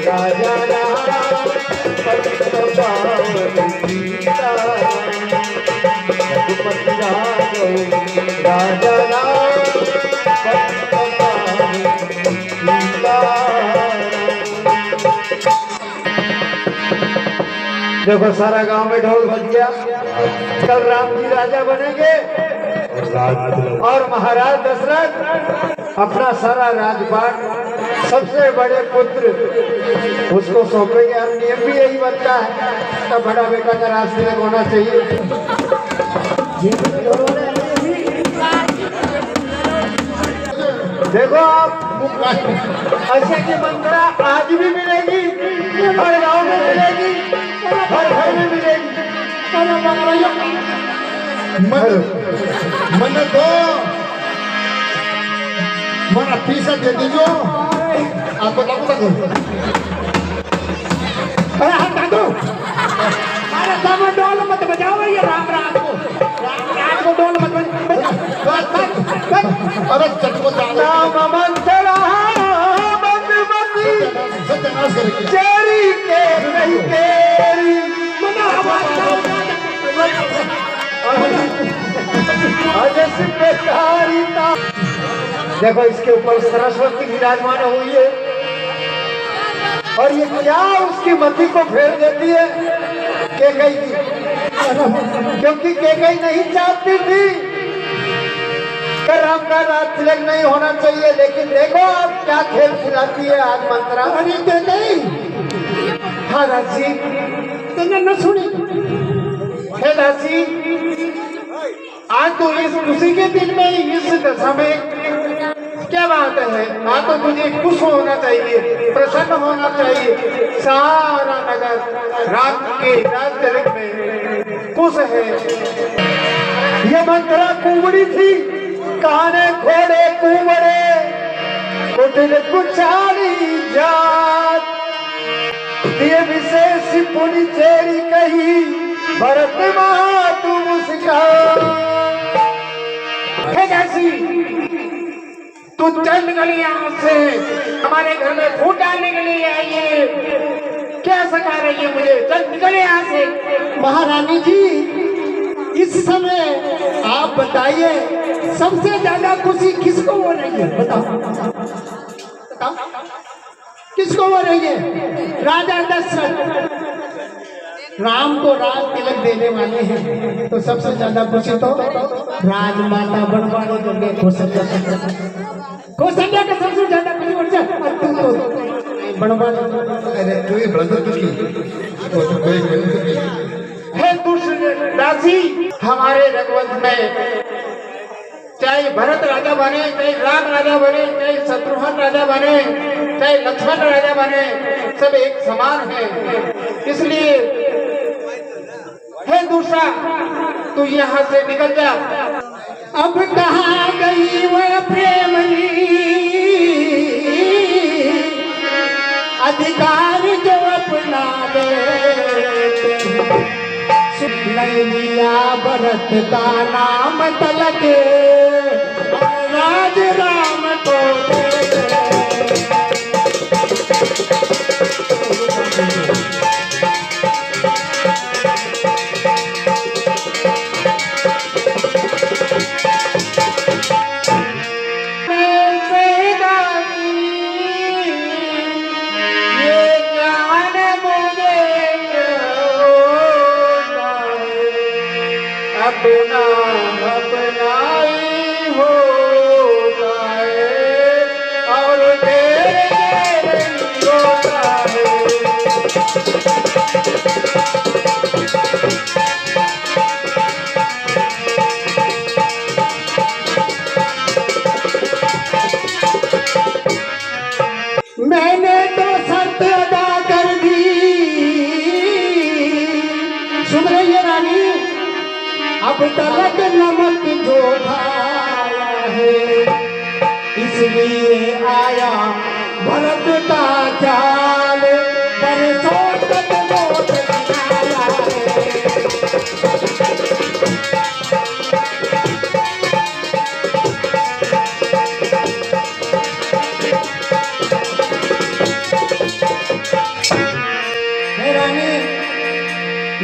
राजा राम पतित पावन सीता रघुपति राघव राजा राम पतित पावन सीता। देखो सारा गांव में ढोल बज गया। कल राम जी राजा बनेंगे और महाराज दशरथ अपना सारा राजपाट सबसे बड़े पुत्र उसको सौंपेंगे। और नियम भी यही बनता है, तब बड़ा बेटा का रास्ते में होना चाहिए। देखो आप ऐसे की मंत्रा आज भी मिलेगी, हर गांव में मिलेगी, हर घर में मिलेगी। मन दो mana bisa jadi jo aku takut अरे sama डोल मत बजाओ ये राम राज को डोल मत अरे चटपट नाम मंत्रा मधुमती चेरी के नहीं तेरी मना देखो इसके ऊपर सरस्वती विराजमान हुई है और ये क्या उसकी मति को फेर देती है कैकेयी की, क्योंकि कैकेयी नहीं चाहती थी कि राम का राज तिलक नहीं होना चाहिए। लेकिन देखो अब क्या खेल खिलाती है आज मंत्रा। अरे कैकेयी हाँ दासी तुमने न सुनी है दासी, आज तो इस खुशी के दिन में इस दशा में क्या बात है, आज तो मुझे खुश होना चाहिए, प्रसन्न होना चाहिए। सारा नगर रात के रात तिलक में खुश है। ये मंत्रा कुंवरी थी, काने घोड़े कुंवरे कुटिल कुचारी जात, ये विशेष पुनि चेरी कही भरत मातु मुस्कान। कैसी तू चल निकली यहाँ से, हमारे घर में फूट डालने के लिए आई है, क्या सका रही है मुझे, चल निकले यहाँ से। महारानी जी इस समय आप बताइए सबसे ज्यादा खुशी किसको हो रही है, बताओ बताओ किसको हो रही है। राजा दशरथ राम को राज तिलक देने वाले हैं, तो सबसे ज्यादा खुशी तो राजमाता बनवाने जो ले कौशल्या का सबसे ज्यादा खुशी हो जाए बनवाने। अरे तू ही ब्रदर है दूसरे दासी, हमारे रघुवंश में चाहे भरत राजा बने, चाहे राम राजा बने, चाहे शत्रुघ्न राजा बने, चाहे लक्ष्मण राजा बने, सब एक समान है। इसलिए है दूसरा तू यहाँ से निकल जा। अब कहाँ गई वह प्रेमनी अधिकार जो अपना ले लिया भरत का नाम तलक राज राम को अपना अपना ही होता है और तेरे होता है। मैंने तो शर्त अदा कर दी, सुन रही है रानी, अब तलक नमक जो खाया है इसलिए आया भरत का चाल पर सोच नोट बनाया है।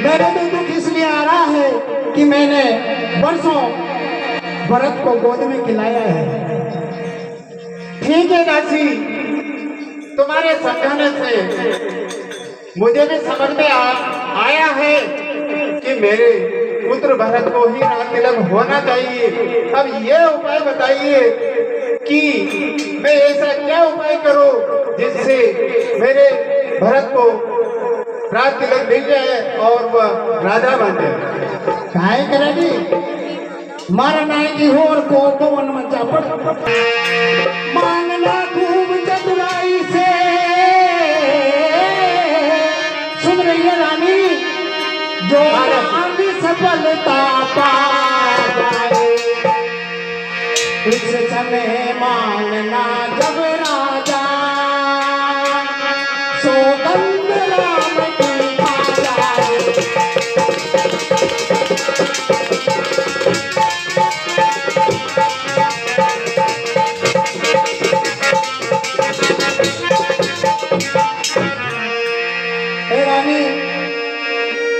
मेरे तो दुख इसलिए आ रहा है कि मैंने वर्षों भरत को गोद में खिलाया है। ठीक है दासी, तुम्हारे समझाने से मुझे भी समझ में आया है कि मेरे पुत्र भरत को ही राज तिलक होना चाहिए। अब ये उपाय बताइए कि मैं ऐसा क्या उपाय करूं जिससे मेरे भरत को राज तिलक मिल जाए और वह राजा बन जाए। काहे करेगी मारा नायकी हो और को पवन मचा पड़ मांगना खूब चतुराई से। सुन रही है रानी, जो आगे सफलता पा जाए उस समय मांगना जब राजा सौगंध राम की पा जाए।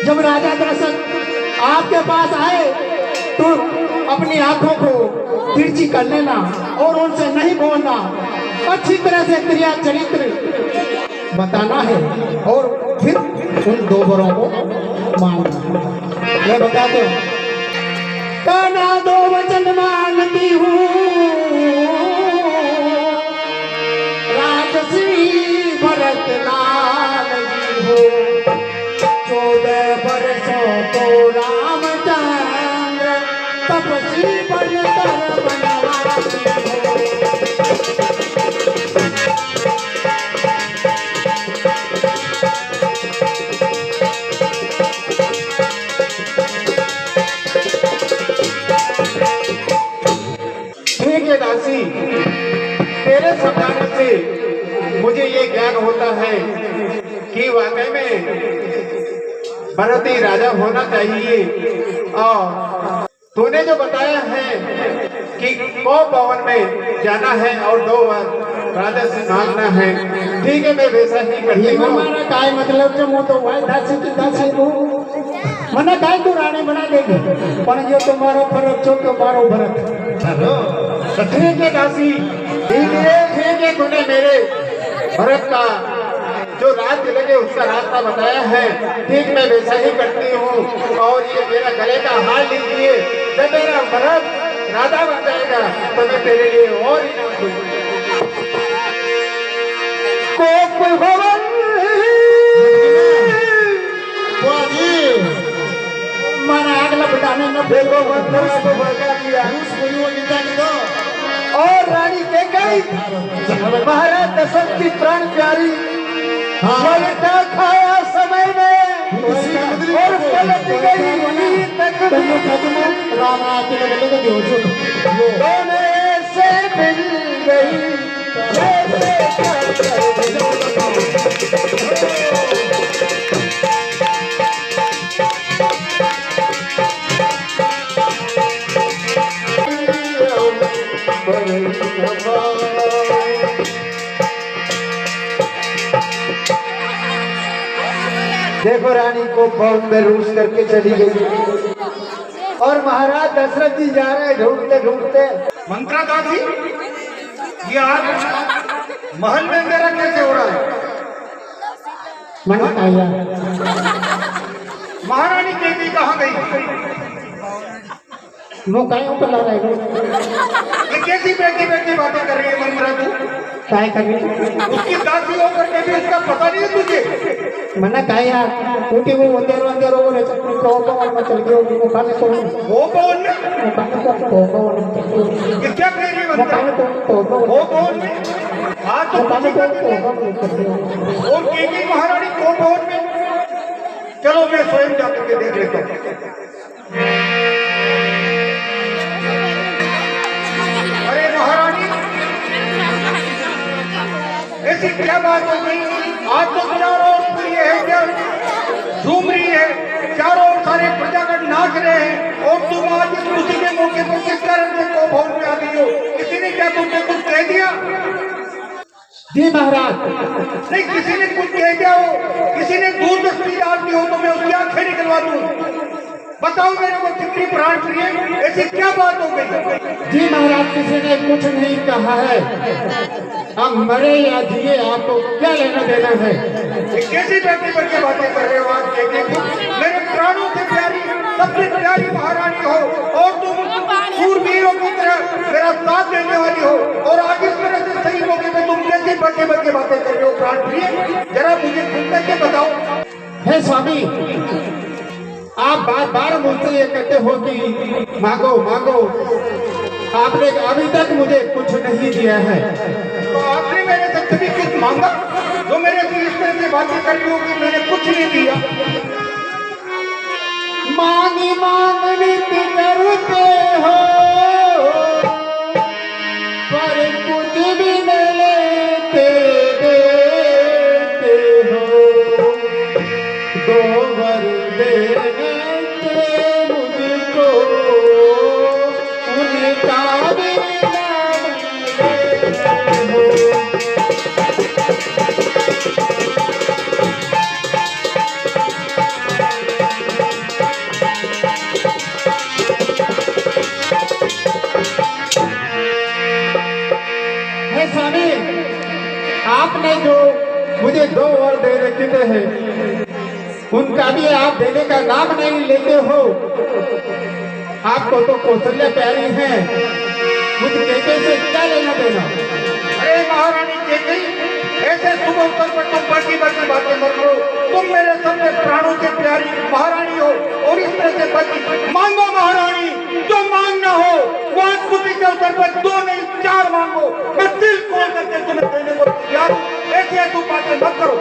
जब राजा दशरथ आपके पास आए तो अपनी आंखों को तिरछी कर लेना और उनसे नहीं बोलना, अच्छी तरह से क्रिया चरित्र बताना है और फिर उन दो बरों को मांगना। मैं बता दो, काना दो वचन मांगती हूँ राजश्री भरत लाल जी हो। 14 बरसों को रामचंद्र तपस्वी बनकर बनवासी हो। ठीक है दासी, तेरे समझाने से मुझे ये ज्ञान होता है कि वाकई में भरत ही राजा होना चाहिए। और तूने जो बताया है कि को भवन में जाना है और 2 बार राजा से मांगना है, ठीक है मैं वैसा ही करती हूँ। हमारा काय मतलब जो मुँह तो वाई दासी की दासी को मना काय तो रानी बना देगी, पर जो तुम्हारो फर्क जो तुम्हारो भरत। ठीक है दासी, ठीक है तूने मेरे भरत का जो राज तिलक है उसका रास्ता बताया है, ठीक मैं वैसा ही करती हूँ। और ये मेरा गले का हाल लीजिए, जब मेरा भरत राजा बन जाएगा तो मैं तेरे लिए और इनाम दूंगा। कोप भवन माना अगला बताने न देखो मंत्रा को भड़का दिया और रानी के गई महाराज दशरथ की प्राण प्यारी पलटा खाया समय में और पलट गई तकदीर, सोने से मिल गई। देखो रानी को भवन में रूस करके चली गई और महाराज दशरथ जी जा रहे हैं ढूंढते ढूंढते। मंत्रा दासी, ये आज महल में अंधेरा कैसे हो रहा है? महारानी देवी कहाँ गई? वो कहीं ऊपर ला रहा है। ये कैसी बैठी बैठी बातें कर रही है मंत्रा तू? काय कर रही उसकी दासी होकर के भी उसका पता नहीं है तुझे? मना काय यार क्योंकि वो अंधेरो अंधेरो हो रहे को भवन में चल गए वो खाने को वो भवन में वो खाने को भवन ये क्या कह रही है वो मंत्रा? खाने को वो भवन में हाँ तो खाने कुछ को ही और केकी महारानी को भवन में। चलो मैं स्वयं जाकर के देख लेता हूँ। अरे महारानी, ऐसी क्या बात हो गई? आज तो चारों ओर ये है क्या झूम रही है, चारों ओर सारे प्रजागण नाच रहे हैं और तुम आज इस खुशी के मौके पर किस कारण से को भवन में आ गई हो? किसी ने क्या तुमसे कुछ कह दिया? जी महाराज। नहीं, किसी ने कुछ कह दिया हो, किसी ने दूध दस्ती डाल दी हो तो मैं उसकी आंखें निकलवा दूं। बताओ मेरे को कितनी प्राण प्रिय, ऐसी क्या बात हो गई? जी महाराज, किसी ने कुछ नहीं कहा है। हम मरे या जिए आपको क्या लेना देना है? ये कैसी बैठी बच्चे बातें कर रहे हो आज के? मेरे प्राणों से प्यारी, सबसे प्यारी महारानी हो और तुम सूरवीरों की तरह मेरा साथ देने वाली हो, और आज इस तरह से सही मौके पे तुम कैसी बच्चे बच्चे बातें कर रहे हो प्राण प्रिय? जरा मुझे खुल करके बताओ। हे स्वामी, आप बार बार मुझसे ये कहते हो कि मांगो मांगो, आपने अभी तक मुझे कुछ नहीं दिया है। तो आपने मेरे से कभी कुछ मांगा? जो मेरे से इस तरह से बातें कर रही हो कि मैंने कुछ नहीं दिया। मांगी मांगनी करते हो पर कुछ भी न लेते देते हो। दो वर देने थे मुझको, उनका भी नाम लेते हो। हे स्वामी, आपने जो मुझे 2 वर दे रखे हैं, उनका भी आप देने का नाम नहीं लेते हो। आपको तो कौशल्या प्यारी है, मुझ केके से क्या लेना देना? अरे महारानी केकई, ऐसे शुभ अवसर पर तुम बाकी बाकी बातें मत करो। तुम मेरे सबसे प्राणों से प्यारी महारानी हो और इस तरह से बाकी मांगो महारानी, जो मांगना हो वो आज खुशी के अवसर पर 2 नहीं 4 मांगो। मैं दिल खोल करके तुम्हें देने को तैयार हूं। ऐसे तुम बातें मत करो।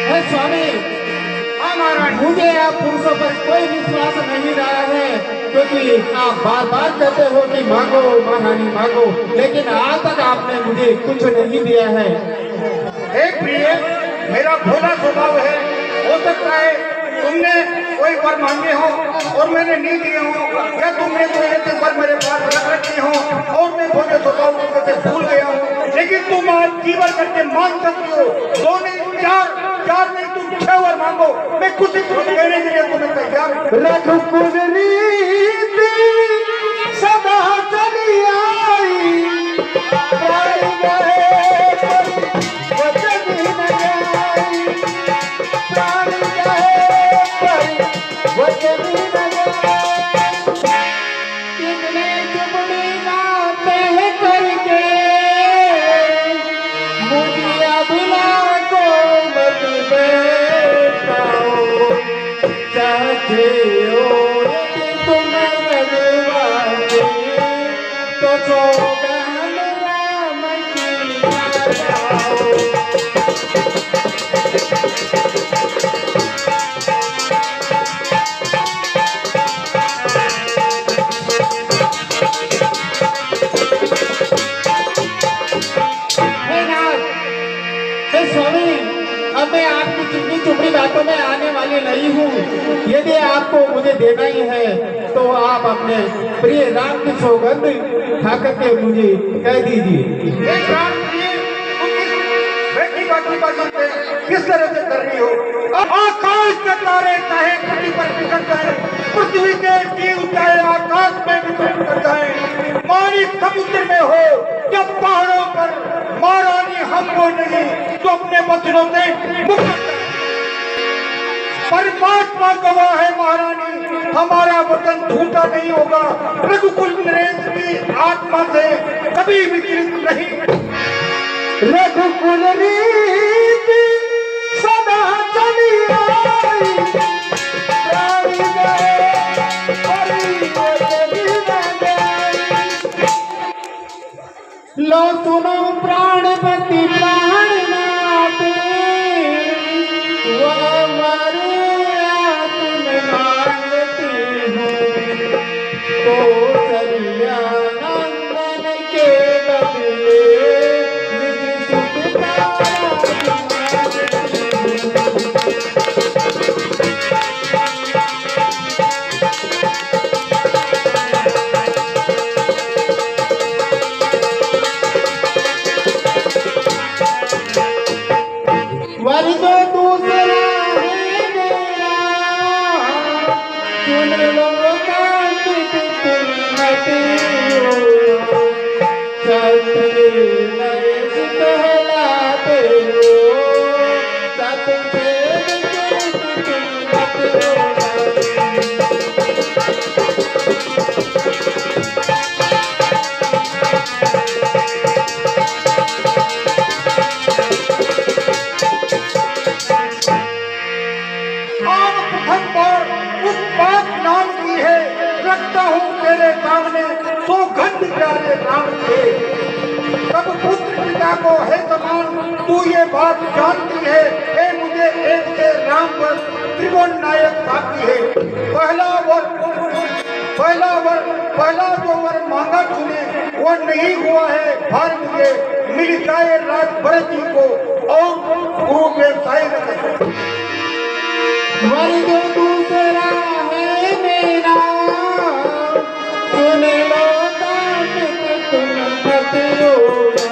हे स्वामी, हाँ महारानी, मुझे आप पुरुषों पर कोई विश्वास नहीं रहा है, क्योंकि आप बार बार कहते हो कि मांगो महारानी मांगो, लेकिन आज तक आपने मुझे कुछ नहीं दिया है। हे प्रिय, मेरा भोला स्वभाव है। हो सकता है तुमने कोई वर मांगे हो और मैंने नहीं दिए हो, या तुमने कोई ऐसे वर मेरे पास रख रखे हो और मैं भोले स्वभाव को कैसे भूल गया हूँ। लेकिन तुम आज जीवन करके मांग सकती हो। 2 नहीं 4 नहीं तुम 6 वर मांगो। मैं कुछ देने के लिए तुम्हें तैयार हूँ। रघुकुल रीति सदा चली आई, प्राण गए पर वचन न जाई। प्राण गए पर वचन न जाई। कितने जुबली बातें करके मुझे अभिला को मत बैठाओ। चाहते हो तुम रघुवारे तो सौगंध राम की लगाओ। हे नाथ, हे स्वामी, अब मैं आपकी चिकनी चुपड़ी बातों में आने वाली नहीं हूँ। यदि आपको मुझे देना ही है तो आप अपने प्रिय राम की सौगंध खा करके मुझे कह दीजिए। हे प्राण प्रिय, तुम इस बैठी बाकी बातों पे किस तरह से कर रही हो? आकाश के तारे चाहे पृथ्वी पर बिखर जाए, पृथ्वी के जीव चाहे आकाश में बिखर जाए, पानी समुद्र में हो या पहाड़ों पर, महारानी हमको नहीं तो अपने वचनों से मुक्त कर दे। परमात्मा गवाह है महारानी, हमारा वचन झूठा नहीं होगा। रघुकुल नरेश की आत्मा से कभी विचलित नहीं। रघुकुल रीति सदा चली आई, प्राण गए पर वचन न जाई। लो सुनो प्राणपति प्राणनाथ, वह मरे आत्म मांगती हूँ। कौशल्या नंदन के बदले निज सुख का प्यारे राम थे। तब पुत्र पिता को है समान, तू ये बात जानती है, हे मुझे एक से राम पर त्रिभुवन नायक साथी है। पहला जो वर मांगा तूने वो नहीं हुआ है, भार मुझे मिल जाए राज भरत जी को और गुरु व्यवसाय न। वर जो दूसरा है मेरा, सुन लो दास तुम मत रोना,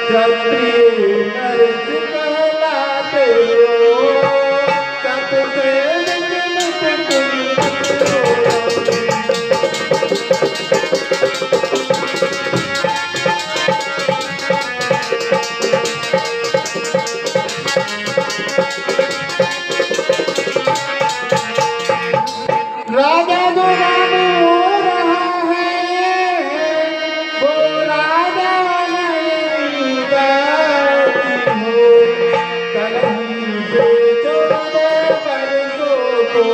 क्षत्रिय नरक कहलाते हो, सबसे निचले तुम मत रोना। राजा जो राम हो रहा है, वो राजा नहीं जाती हो। कलही से 14 वर्षों को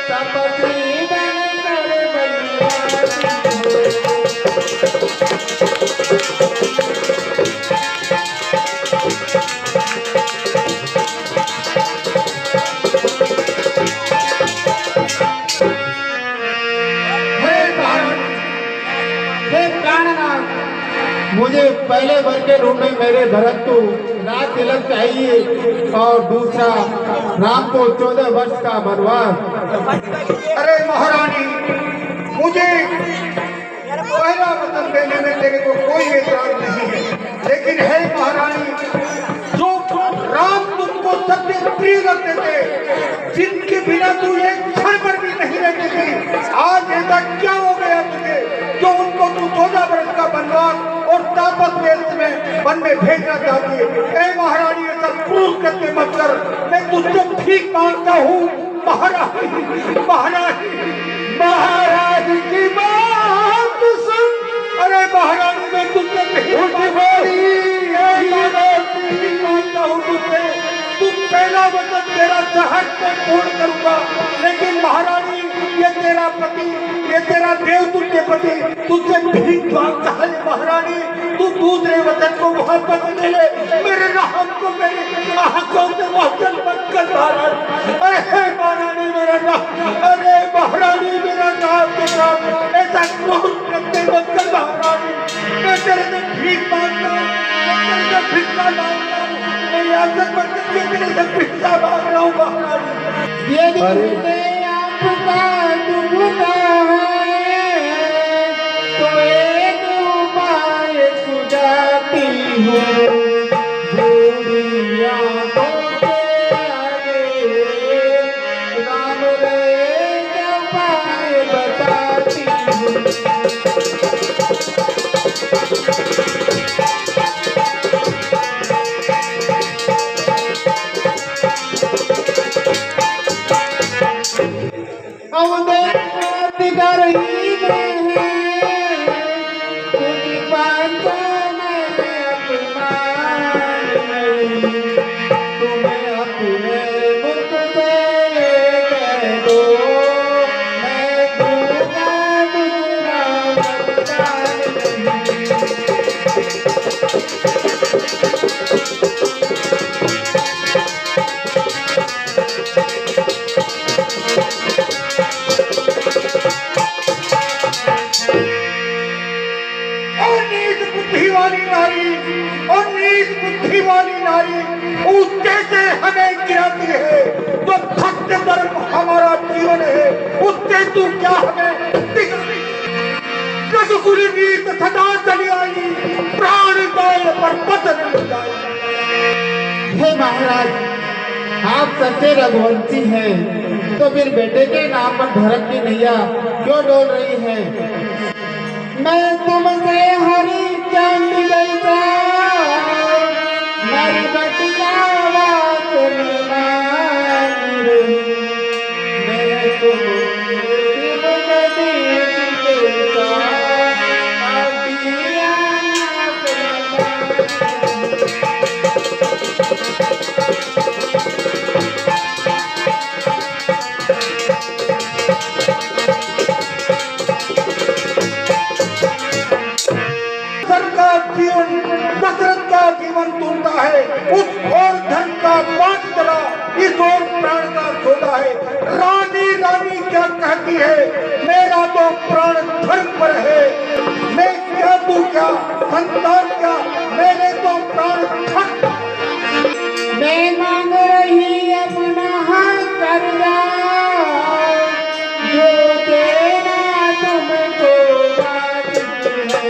तपस्वी बनकर बनवाती हे प्राणनाथ, मुझे पहले वर के रूप में मेरे भरत को राज तिलक चाहिए और दूसरा राम को 14 वर्ष का वनवास। अरे महारानी, मुझे पहला वचन देने में तेरे को कोई एतराज नहीं है, लेकिन है महारानी, जो राम तुमको सबसे प्रिय रखते थे, जिनके बिना तू एक क्षण पर भी नहीं रहती थी, आज ऐसा क्या हो गया तुझे जो उनको तू 14 वर्ष का वनवास और तापस वेश में वन में भेजना चाहती है। ए महारानी, ऐसा क्रूर करके मत कर, मैं तुझसे ठीक मांगता हूँ। महाराज की बात सुन। अरे महारानी, मैं तुझसे नहीं मांगता हूँ तुझसे, तू पहला वचन तेरा सहज में पूर्ण करूंगा, लेकिन महारानी, ये तेरा पति, ये तेरा देवतुल्य पति तुझसे भीख मांगता है। महारानी, तू दूसरे वचन को वापस ले ले, मेरे राम को मेरी आंखों से वचन मत कर महाराज। अरे महारानी, मेरा राम, अरे महारानी, मेरा राम के साथ ऐसा क्रोध करते मत कर महारानी। मैं तेरे से भीख मांगता हूँ, मैं तेरे से भिक्षा मांगता हूँ, मैं याचक बन के तेरे से भिक्षा मांग रहा हूँ महारानी। यदि आपका दुखता है तो एक उपाय सुझाती हूँ, दूरिया तो आगे राम रे क्या उपाय बताती हूँ। कर ही में है तुझी बातों में अपमान नहीं, तुम्हें अपने मुख से कह दो, मैं दूंगा दूसरा वरदान नहीं। और नीच बुद्धि वाली नारी ऊंचे से हमें गिराती है, तो सत्य धर्म हमारा जीवन है, उससे तू क्या हमें रघुकुल रीत सदा चली आई, प्राण काल पर पतन मिल जाए। हे महाराज, आप सच्चे रघुवंशी हैं, तो फिर बेटे के नाम पर धर्म की नैया क्यों डोल रही है? मैं तुमसे हरिचंद जैसा मेरी बटिया बात में मान रही, मैं तुमसे शिव नदी जैसा अभिया है, उस और धन का पांच तला इस और प्राण का सौदा है। रानी रानी क्या कहती है, मेरा तो प्राण धर्म पर है। मैं क्या तू क्या, संतान क्या, मेरे तो प्राण धर्म। मैं मांग रही अपना हक करना, जो देना तुमको वाजिब है।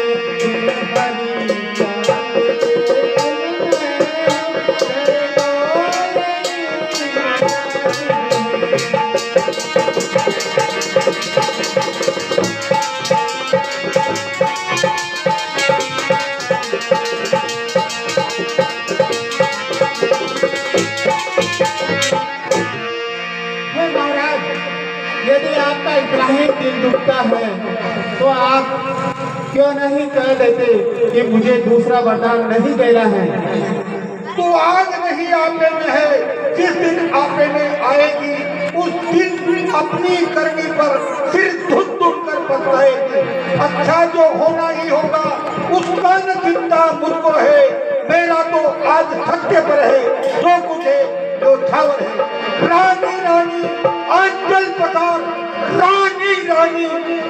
महाराज, यदि आपका इतना ही दिल दुखता है तो आप क्यों नहीं कह देते कि मुझे दूसरा वरदान नहीं देना है। तो आज नहीं आपे में है, जिस दिन आपे में आएगी उस दिन अपनी करनी पर सिर धुन धुन कर बतलाएगी। अच्छा जो होना ही होगा उसका न चिंता मुझको है, मेरा तो आज सत्य पर है, जो कुछ है जो ठावर है। रानी रानी अंचल पतार, रानी रानी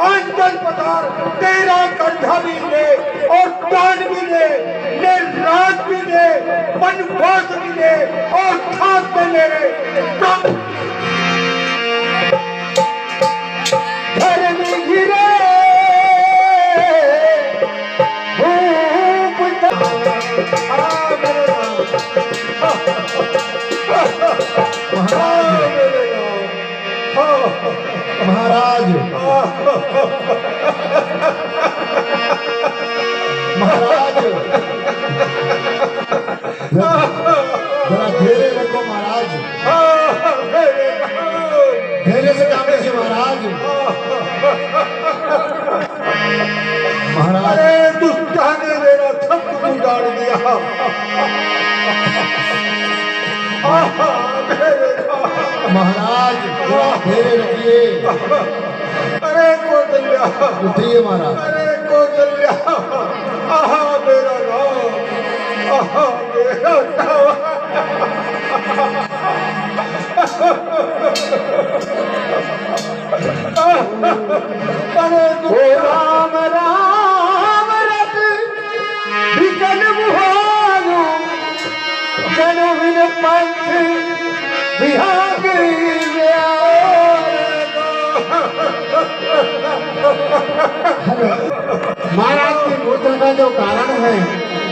अंचल पतार, तेरा कंधा भी ले और प्राण भी ले राज भी ले, वनवास भी ले और साथ में मेरे घर में गिरे महाराज महाराज जरा धैर्य रखो महाराज, धैर्य से काम लीजिए महाराज। महाराज अरे दुष्टा ने मेरा सब कुछ उजाड़ दिया। महाराज जरा धैर्य रखिए। अरे कौशल्या, उठिए महाराज। अरे कौशल्या, आहा मेरा राम, आहा मेरा राम। अरे ओ राम राम रत विकल बुहारू, जनो बिन पंथ विहाग गया। महाराज की मृत्यु का जो कारण है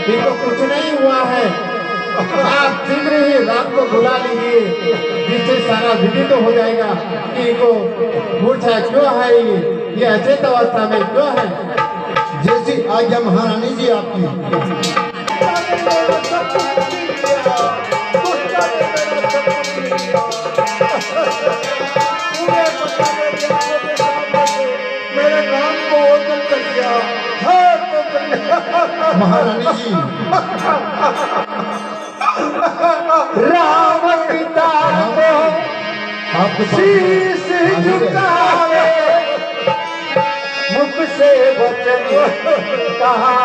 इनको कुछ नहीं हुआ है। आप शीघ्र ही राम को बुला लीजिए, जिससे सारा विदित हो जाएगा कि इनको मूर्छा क्यों है, ये अचेत अवस्था में क्यों है। जैसी आज्ञा महारानी जी आपकी। मेरे नाम को ओझल कर दिया। महारानी जी राम पिता को आपके शीश झुकावे, मुख से वचन कहा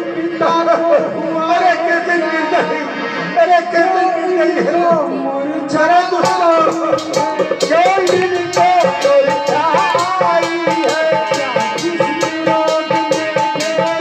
पिता को हुआ। अरे कैसे नहीं, अरे कैसे नहीं चरा जो इनको आई है, जिस लोग में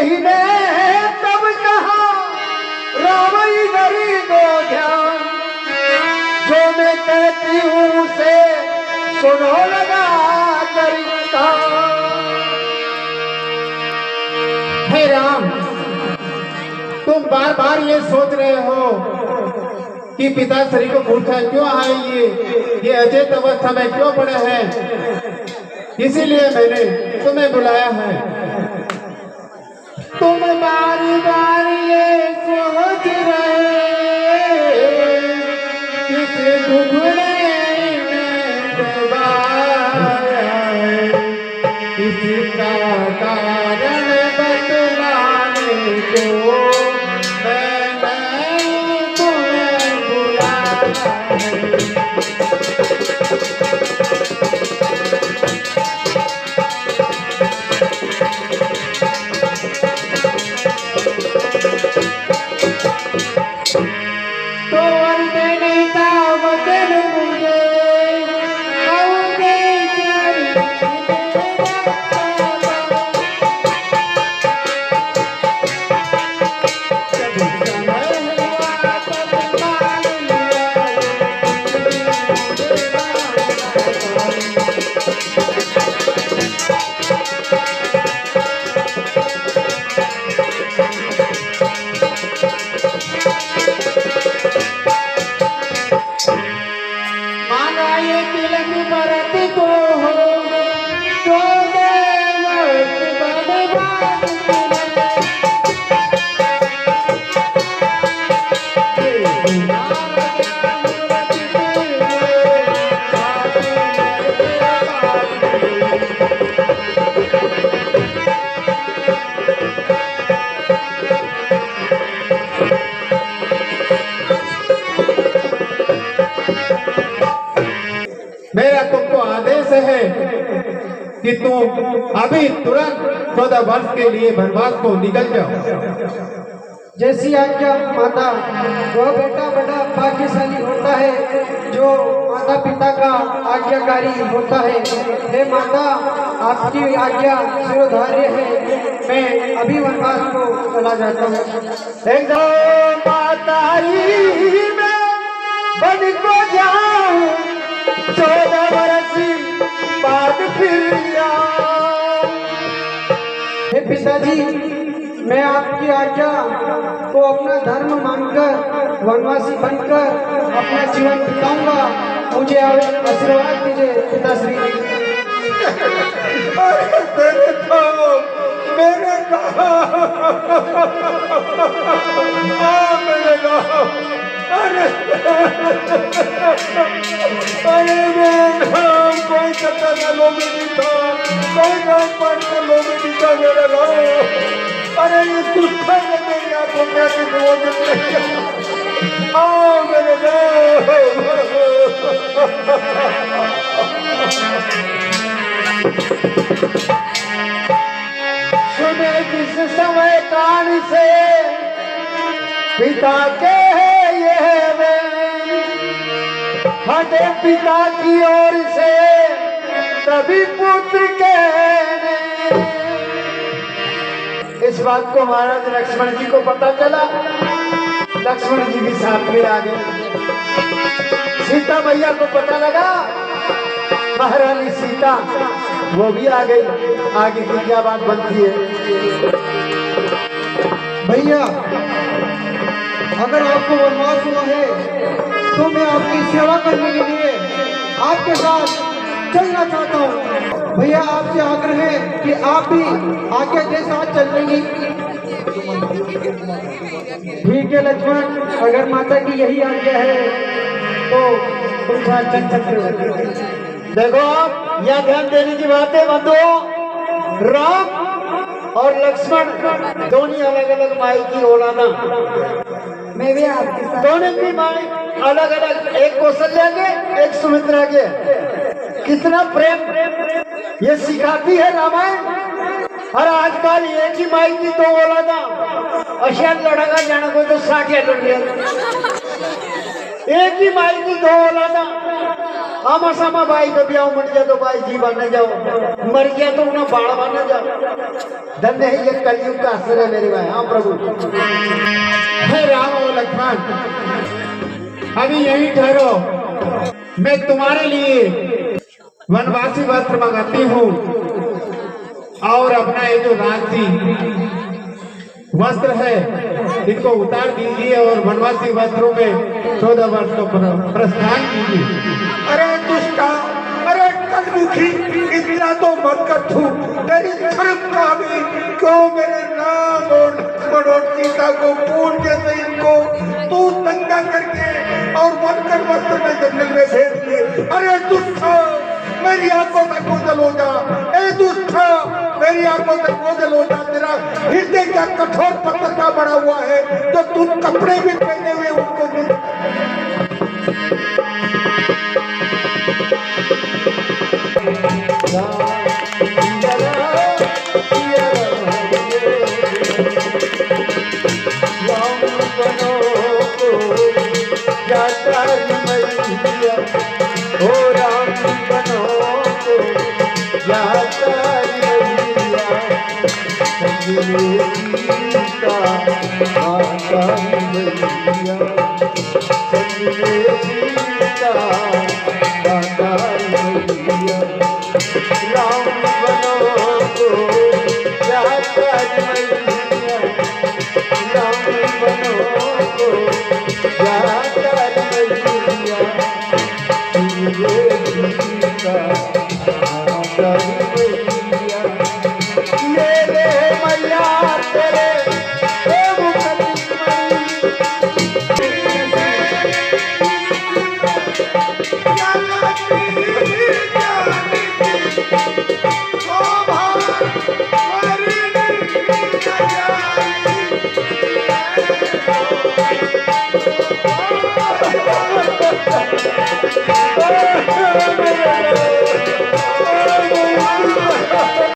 यही ने तब कहा रावई गरी दो ध्यान, जो मैं कहती हूँ से सुनो लगा करता। हे राम, तुम बार बार ये सोच रहे हो कि पिताश्री को मूर्छा क्यों आई, ये अचेत अवस्था में क्यों पड़े हैं, इसीलिए मैंने तुम्हें बुलाया है। तुम बार बार ये सोच रहे किस दुखड़े में डुबाया, इसका कारण बतलाने को मैंने तुम्हें बुलाया है। मेरा तुमको आदेश है कि तुम अभी तुरंत 14 वर्ष के लिए वनवास को निकल जाओ। जैसी आज्ञा माता। वह बेटा बड़ा भाग्यशाली होता है जो माता पिता का आज्ञाकारी होता है। हे माता, आपकी आज्ञा शिरोधार्य है। मैं अभी वनवास को चला जाता हूँ। एकदम माताई में बन को जाऊं, 14 वर्ष बाद फिर आऊं। हे पिताजी, मैं आपकी आज्ञा को अपना धर्म मानकर वनवासी बनकर अपना जीवन बिताऊंगा। मुझे आशीर्वाद दीजिए पिताश्री। कोई चक्कर का लोग नहीं था, कोई काम पानी का लोग नहीं था मेरा गाँव। अरे ये कुत्ता ने मेरी आंखों में आके आओ मेरे सुने किस समय कान से पिता के ये हटे पिता की ओर से तभी पुत्र के। इस बात को महाराज लक्ष्मण जी को पता चला। लक्ष्मण जी भी साथ में आ गए। सीता मैया को पता लगा, महारानी सीता वो भी आ गई। आगे की क्या बात बनती है? भैया, अगर आपको वनवास हुआ है तो मैं आपकी सेवा करने के लिए आपके साथ चलना चाहता हूँ। भैया, आपसे आग्रह है कि आप भी आगे के साथ चल लेंगी। ठीक है लक्ष्मण, अगर माता की यही आज्ञा है तो तुम साथ चल सकते हो। देखो, यह ध्यान देने की बात है बंधुओं, राम और लक्ष्मण दोनों अलग अलग माई की औलादा। मैं भी आपके साथ। दोनों की माई अलग अलग, एक कौशल्या के, एक सुमित्रा के। कितना प्रेम ये सिखाती है रामायण। और आजकल एक ही माई की दो औलादा, अशियान लड़ागा जाना कोई तो 60 या 100। एक ही माई की दो औलादा, आमा सामा भाई कभी आओ मर गया तो भाई जीवा न जाओ, मर गया तो उन्हें बाढ़वा न जाओ। धन्य है ये कलयुग का असर है मेरे भाई। हाँ प्रभु। हे राम और लक्ष्मण, अभी यहीं ठहरो, मैं तुम्हारे लिए वनवासी वस्त्र मंगाती हूँ और अपना ये जो राजसी वस्त्र है इनको उतार दीजिए और वनवासी वस्त्रों में 14 वर्ष को प्रस्थान कीजिए। अरे दुष्टा, अरे कलमुखी, इतना तो मत कर तू। तेरी धर्म का भी क्यों मेरे नाम और सीता को पूर्ण जैसे इनको तू दंगा करके और बनकर वस्त्र में जंगल में भेज दिए। अरे दुष्टा, मेरी आंखों तक ओझल हो जा। ए दुष्टा, मेरी आंखों तक ओझल हो जा। तेरा हृदय का कठोर पत्थर का बना हुआ है तो तू कपड़े भी पहने हुए उनको का